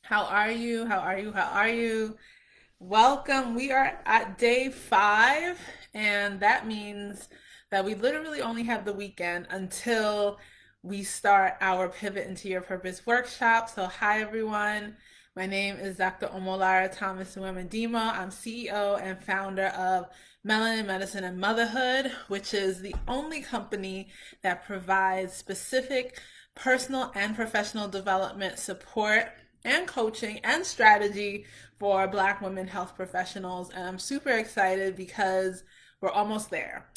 How are you? How are you? How are you? Welcome. We are at day 5, and that means that we literally only have the weekend until we start our Pivot into Your Purpose workshop. So, hi everyone. My name is Dr. Omolara Thomas Nwemedima. I'm CEO and founder of Melanin Medicine and Motherhood, which is the only company that provides specific personal and professional development support and coaching and strategy for Black women health professionals. And I'm super excited because we're almost there.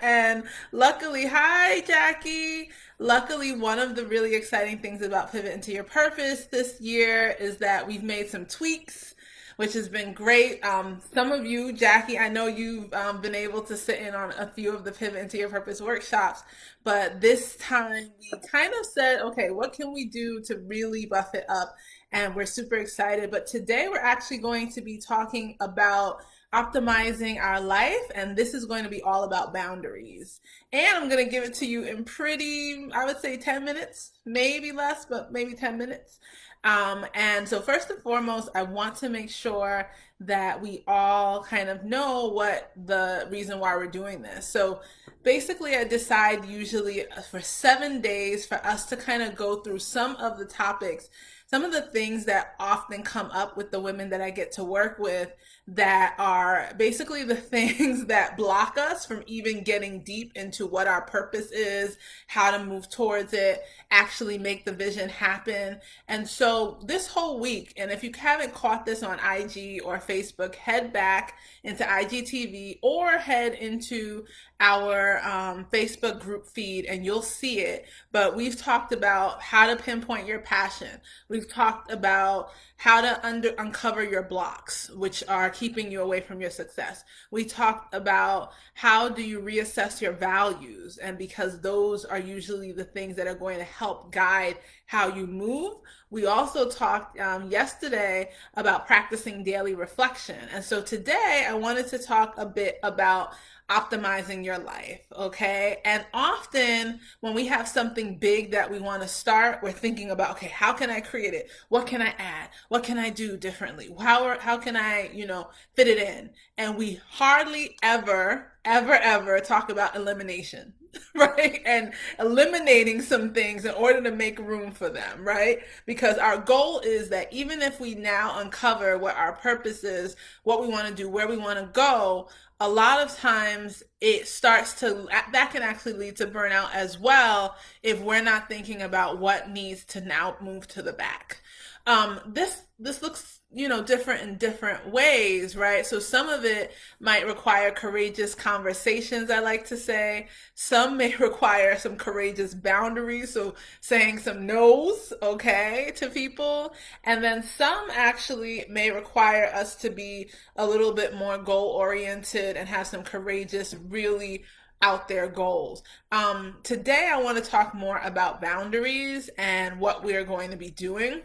And luckily, hi, Jackie. Luckily, one of the really exciting things about Pivot into Your Purpose this year is that we've made some tweaks, which has been great. Some of you, Jackie, I know you've been able to sit in on a few of the Pivot into Your Purpose workshops, but this time we kind of said, okay, what can we do to really buff it up? And we're super excited. But today we're actually going to be talking about optimizing our life, and this is going to be all about boundaries. And I'm going to give it to you in pretty, I would say 10 minutes, maybe less, but maybe 10 minutes. And so, first and foremost, I want to make sure that we all kind of know what the reason why we're doing this. So, basically, I decide usually for 7 days for us to kind of go through some of the topics, some of the things that often come up with the women that I get to work with that are basically the things that block us from even getting deep into what our purpose is, how to move towards it, actually make the vision happen. And so this whole week, and if you haven't caught this on IG or Facebook, head back into IGTV or head into our Facebook group feed and you'll see it. But we've talked about how to pinpoint your passion. We've talked about how to uncover your blocks, which are keeping you away from your success. We talked about how do you reassess your values, and because those are usually the things that are going to help guide how you move. We also talked yesterday about practicing daily reflection. And so today I wanted to talk a bit about optimizing your life, okay? And often when we have something big that we want to start, we're thinking about, okay, how can I create it? What can I add? What can I do differently? How can I, fit it in? And we hardly ever talk about elimination. Right? And eliminating some things in order to make room for them, right? Because our goal is that even if we now uncover what our purpose is, what we want to do, where we want to go, a lot of times it starts to, that can actually lead to burnout as well if we're not thinking about what needs to now move to the back. This looks, different in different ways, right? So some of it might require courageous conversations, I like to say. Some may require some courageous boundaries, so saying some no's, okay, to people. And then some actually may require us to be a little bit more goal oriented and have some courageous, really out there goals. Today, I want to talk more about boundaries and what we are going to be doing.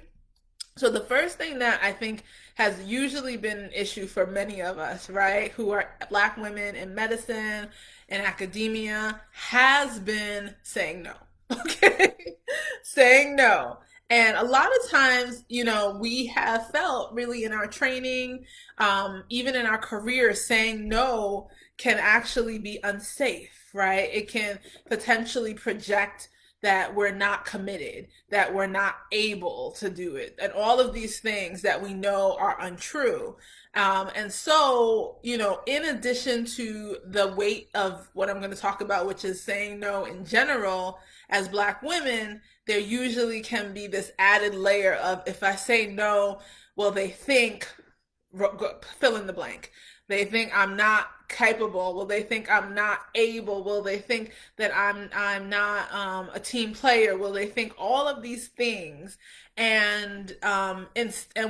So the first thing that I think has usually been an issue for many of us, right, who are Black women in medicine and academia, has been saying no. Okay, saying no. And a lot of times, we have felt really in our training, even in our careers, saying no can actually be unsafe, right? It can potentially project that we're not committed, that we're not able to do it, and all of these things that we know are untrue. And so, in addition to the weight of what I'm going to talk about, which is saying no in general, as Black women, there usually can be this added layer of if I say no, well, they think, fill in the blank. They think I'm not capable. Will they think I'm not able? Will they think that I'm not a team player? Will they think all of these things? And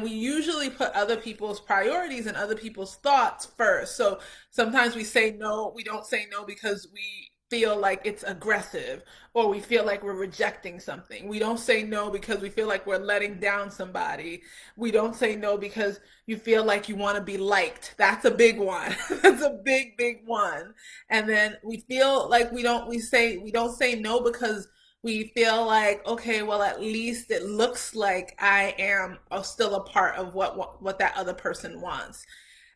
we usually put other people's priorities and other people's thoughts first. So sometimes we say no. We don't say no because we feel like it's aggressive or we feel like we're rejecting something. We don't say no because we feel like we're letting down somebody. We don't say no because you feel like you want to be liked. That's a big one. That's a big one. And then we feel like we don't say no because We feel like, okay, well, at least it looks like I am still a part of what that other person wants.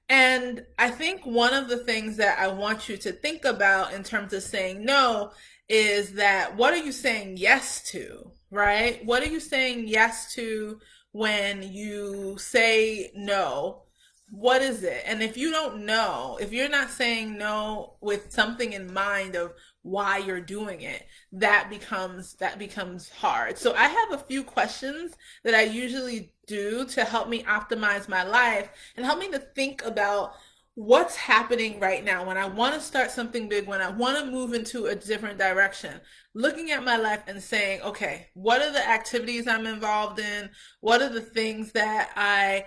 And I think one of the things that I want you to think about in terms of saying no is that what are you saying yes to, right? What are you saying yes to when you say no? What is it? And if you don't know, if you're not saying no with something in mind of why you're doing it, that becomes hard. So I have a few questions that I usually do to help me optimize my life and help me to think about what's happening right now when I want to start something big, when I want to move into a different direction. Looking at my life and saying, okay, what are the activities I'm involved in? What are the things that I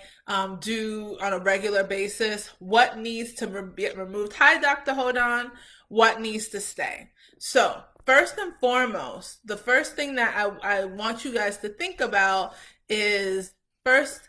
do on a regular basis? What needs to get removed? Hi, Dr. Hold on. What needs to stay? So, first and foremost, the first thing that I want you guys to think about is first,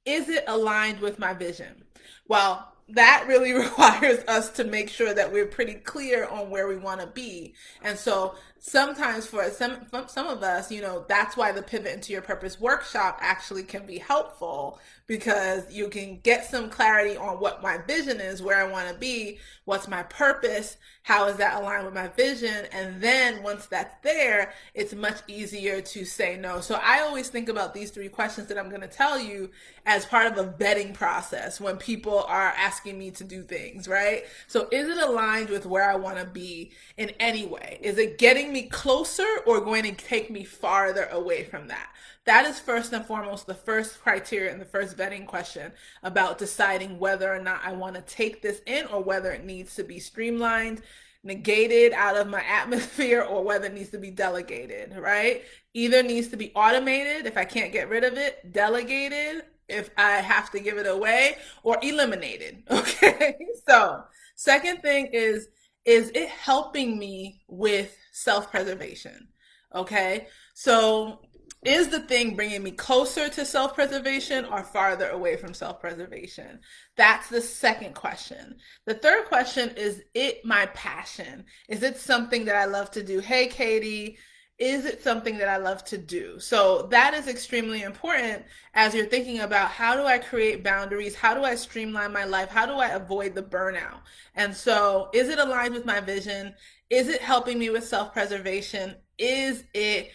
is it aligned with my vision? Well, that really requires us to make sure that we're pretty clear on where we want to be. And so sometimes for some of us, that's why the Pivot into Your Purpose workshop actually can be helpful, because you can get some clarity on what my vision is, where I want to be, what's my purpose, how is that aligned with my vision, and then once that's there, it's much easier to say no. So I always think about these three questions that I'm going to tell you as part of a vetting process when people are asking me to do things, right? So is it aligned with where I want to be in any way? Is it getting me closer or going to take me farther away from that? That is first and foremost the first criteria and the first vetting question about deciding whether or not I want to take this in, or whether it needs to be streamlined, negated out of my atmosphere, or whether it needs to be delegated, right? Either needs to be automated if I can't get rid of it, delegated if I have to give it away, or eliminated. Okay. So, second thing is it helping me with self-preservation? Okay. So, is the thing bringing me closer to self-preservation or farther away from self-preservation? That's the second question. The third question is it my passion? Is it something that I love to do? Hey, Katie, is it something that I love to do? So that is extremely important as you're thinking about, how do I create boundaries? How do I streamline my life? How do I avoid the burnout? And so, is it aligned with my vision? Is it helping me with self-preservation? Is it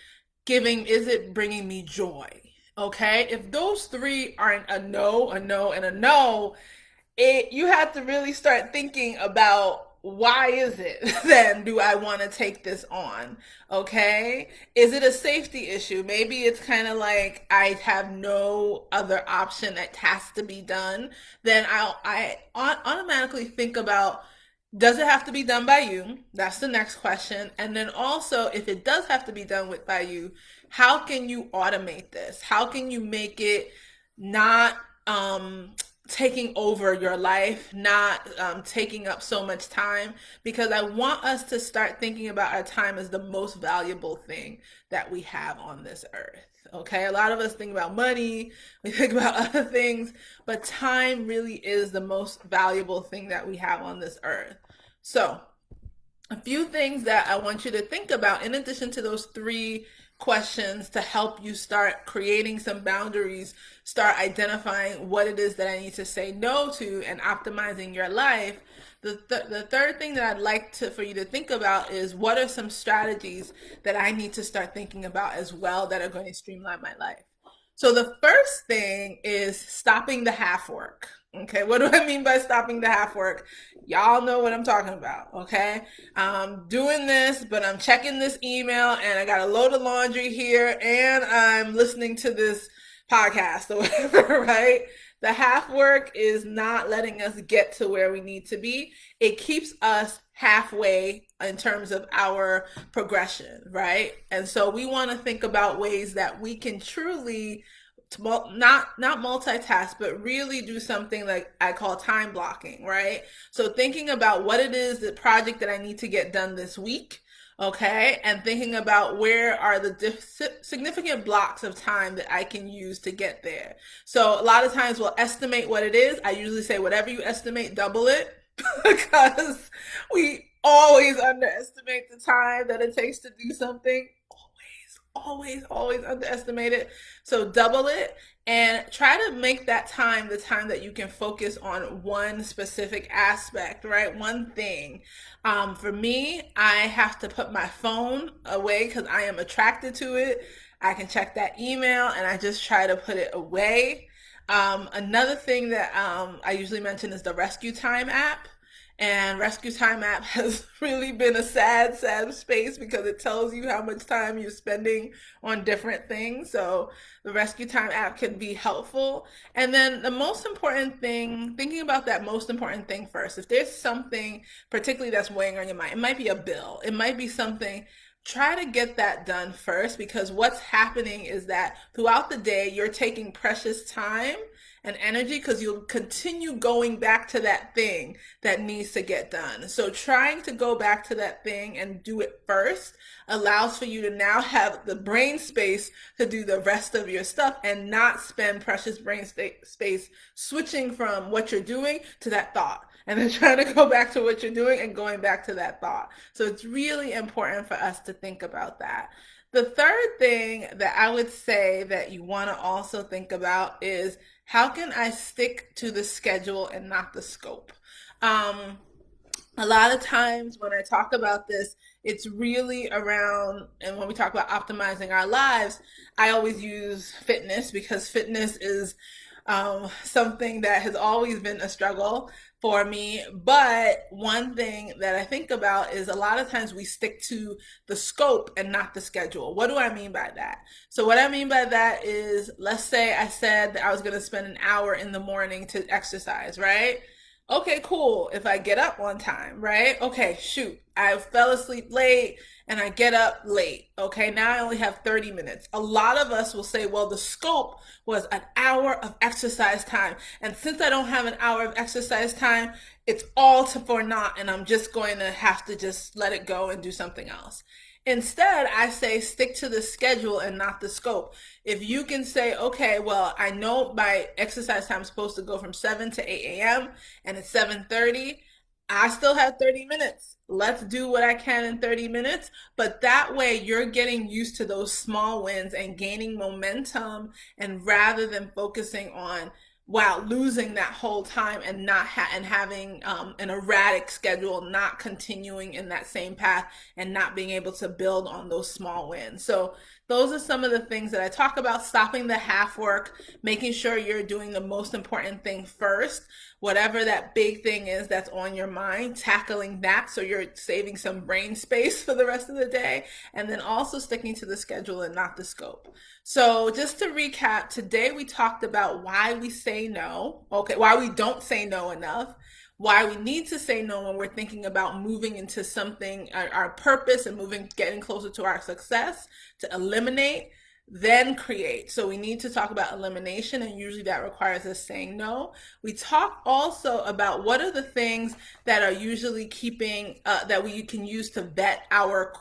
bringing me joy? Okay. If those three are a no, a no, and a no, you have to really start thinking about, why is it then do I want to take this on? Okay. Is it a safety issue? Maybe it's kind of like I have no other option that has to be done. Then I automatically think about, does it have to be done by you? That's the next question. And then also, if it does have to be done by you, how can you automate this? How can you make it not taking over your life, not taking up so much time? Because I want us to start thinking about our time as the most valuable thing that we have on this earth. Okay, a lot of us think about money, we think about other things, but time really is the most valuable thing that we have on this earth. So, a few things that I want you to think about in addition to those three questions to help you start creating some boundaries, start identifying what it is that I need to say no to, and optimizing your life. The third thing that I'd like for you to think about is, what are some strategies that I need to start thinking about as well that are going to streamline my life? So the first thing is stopping the half work. Okay, what do I mean by stopping the half work? Y'all know what I'm talking about, okay? I'm doing this, but I'm checking this email, and I got a load of laundry here, and I'm listening to this podcast or whatever, right? The half work is not letting us get to where we need to be. It keeps us halfway in terms of our progression, right? And so we want to think about ways that we can truly not multitask, but really do something like I call time blocking, right? So thinking about what it is, the project that I need to get done this week, okay, and thinking about where are the significant blocks of time that I can use to get there. So a lot of times we'll estimate what it is. I usually say, whatever you estimate, double it, because we always underestimate the time that it takes to do something. always underestimate it. So double it and try to make that time the time that you can focus on one specific aspect, right? One thing. For me, I have to put my phone away because I am attracted to it. I can check that email and I just try to put it away. Another thing that I usually mention is the Rescue Time app. And Rescue Time app has really been a sad space because it tells you how much time you're spending on different things. So the Rescue Time app can be helpful. And then the most important thing, thinking about that most important thing first. If there's something particularly that's weighing on your mind, it might be a bill, it might be something. Try to get that done first because what's happening is that throughout the day, you're taking precious time and energy because you'll continue going back to that thing that needs to get done. So trying to go back to that thing and do it first allows for you to now have the brain space to do the rest of your stuff and not spend precious brain space switching from what you're doing to that thought and then trying to go back to what you're doing and going back to that thought. So it's really important for us to think about that. The third thing that I would say that you want to also think about is how can I stick to the schedule and not the scope? Um, a lot of times when I talk about this, it's really around, and when we talk about optimizing our lives, I always use fitness because fitness is something that has always been a struggle for me. But one thing that I think about is a lot of times we stick to the scope and not the schedule. What do I mean by that? So, what I mean by that is, let's say I said that I was going to spend an hour in the morning to exercise, right? Okay, cool. If I get up on time, right? Okay, shoot. I fell asleep late and I get up late. Okay, now I only have 30 minutes. A lot of us will say, well, the scope was an hour of exercise time. And since I don't have an hour of exercise time, it's all to for naught. And I'm just going to have to just let it go and do something else. Instead, I say stick to the schedule and not the scope. If you can say, okay, well, I know my exercise time is supposed to go from 7 to 8 a.m. and it's 7:30, I still have 30 minutes. Let's do what I can in 30 minutes. But that way you're getting used to those small wins and gaining momentum. And rather than focusing on, wow, losing that whole time and not and having an erratic schedule, not continuing in that same path and not being able to build on those small wins. So those are some of the things that I talk about: stopping the half work, making sure you're doing the most important thing first, whatever that big thing is that's on your mind, tackling that so you're saving some brain space for the rest of the day, and then also sticking to the schedule and not the scope. So just to recap, today we talked about why we say no, okay, why we don't say no enough, why we need to say no when we're thinking about moving into something, our purpose, and getting closer to our success, to eliminate, then create. So we need to talk about elimination, and usually that requires us saying no. We talk also about what are the things that are usually keeping that we can use to vet our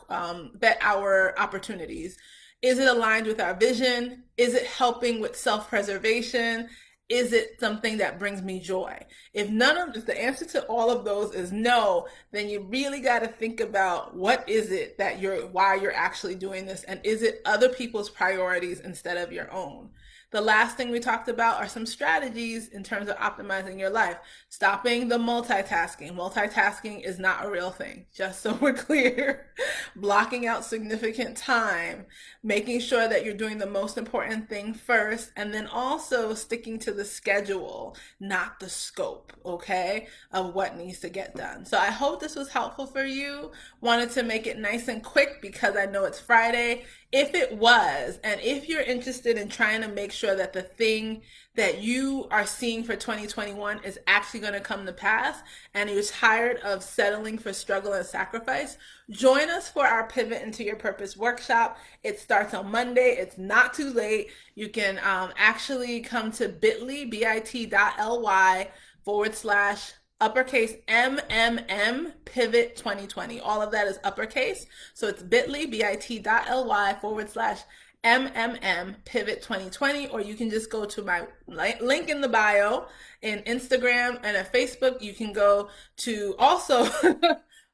opportunities. Is it aligned with our vision? Is it helping with self-preservation? Is it something that brings me joy? If the answer to all of those is no, then you really got to think about what is it that why you're actually doing this, and is it other people's priorities instead of your own? The last thing we talked about are some strategies in terms of optimizing your life. Stopping the multitasking. Multitasking is not a real thing, just so we're clear. Blocking out significant time, making sure that you're doing the most important thing first, and then also sticking to the schedule, not the scope, okay, of what needs to get done. So I hope this was helpful for you. Wanted to make it nice and quick because I know it's Friday. If it was, and if you're interested in trying to make sure that the thing that you are seeing for 2021 is actually going to come to pass, and you're tired of settling for struggle and sacrifice, join us for our Pivot into Your Purpose workshop. It starts on Monday. It's not too late. You can actually come to bit.ly /uppercase MMM Pivot 2020. All of that is uppercase. So it's bit.ly /MMM Pivot 2020, or you can just go to my link in the bio in Instagram, and at Facebook you can go to also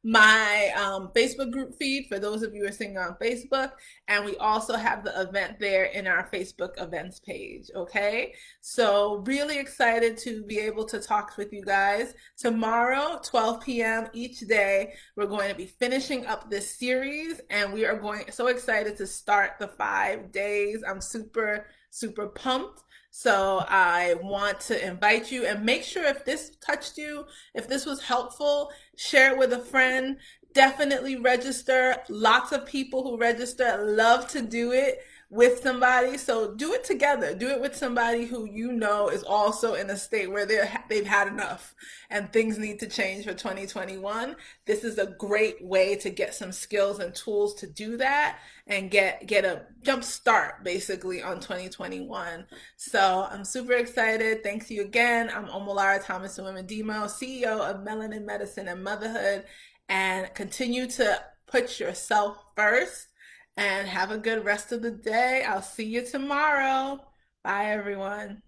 my Facebook group feed for those of you who are seeing on Facebook. And we also have the event there in our Facebook events page. Okay. So, really excited to be able to talk with you guys. Tomorrow, 12 p.m. each day, we're going to be finishing up this series and we are so excited to start the 5 days. I'm super, super pumped. So I want to invite you and make sure if this touched you, if this was helpful, share it with a friend. Definitely register. Lots of people who register love to do it with somebody. So do it together. Do it with somebody who you know is also in a state where they've had enough and things need to change for 2021. This is a great way to get some skills and tools to do that and get a jump start basically on 2021. So I'm super excited. Thanks you again. I'm Omolara Thomas Demo, CEO of Melanin Medicine and Motherhood, and continue to put yourself first and have a good rest of the day. I'll see you tomorrow. Bye, everyone.